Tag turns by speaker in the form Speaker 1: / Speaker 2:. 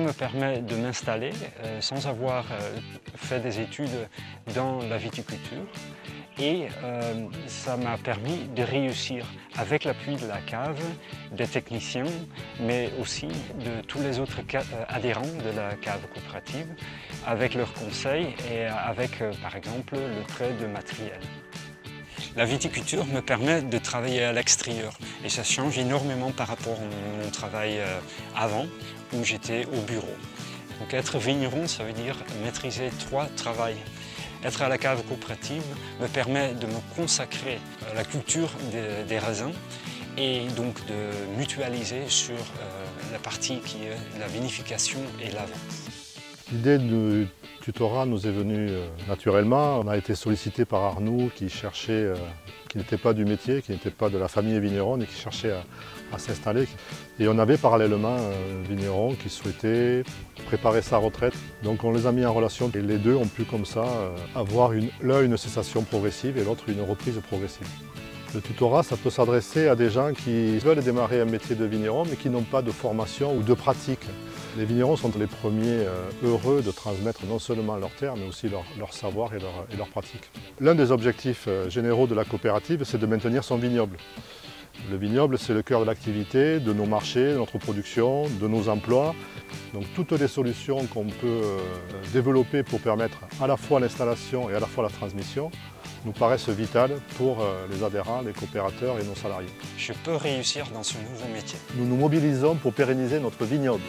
Speaker 1: me permet de m'installer sans avoir fait des études dans la viticulture. Et ça m'a permis de réussir avec l'appui de la cave, des techniciens, mais aussi de tous les autres adhérents de la cave coopérative, avec leurs conseils et avec, par exemple, le prêt de matériel. La viticulture me permet de travailler à l'extérieur et ça change énormément par rapport à mon travail avant, où j'étais au bureau. Donc être vigneron, ça veut dire maîtriser 3 travails. Être à la cave coopérative me permet de me consacrer à la culture des raisins et donc de mutualiser sur la partie qui est la vinification et la vente.
Speaker 2: L'idée du tutorat nous est venue naturellement. On a été sollicité par Arnoux qui cherchait, qui n'était pas du métier, qui n'était pas de la famille vigneronne et qui cherchait à s'installer. Et on avait parallèlement un vigneron qui souhaitait préparer sa retraite. Donc on les a mis en relation et les deux ont pu comme ça avoir l'un une cessation progressive et l'autre une reprise progressive. Le tutorat, ça peut s'adresser à des gens qui veulent démarrer un métier de vigneron mais qui n'ont pas de formation ou de pratique. Les vignerons sont les premiers heureux de transmettre non seulement leur terre mais aussi leur savoir et leur pratique. L'un des objectifs généraux de la coopérative, c'est de maintenir son vignoble. Le vignoble, c'est le cœur de l'activité, de nos marchés, de notre production, de nos emplois. Donc toutes les solutions qu'on peut développer pour permettre à la fois l'installation et à la fois la transmission nous paraissent vitales pour les adhérents, les coopérateurs et nos salariés.
Speaker 1: Je peux réussir dans ce nouveau métier.
Speaker 2: Nous nous mobilisons pour pérenniser notre vignoble.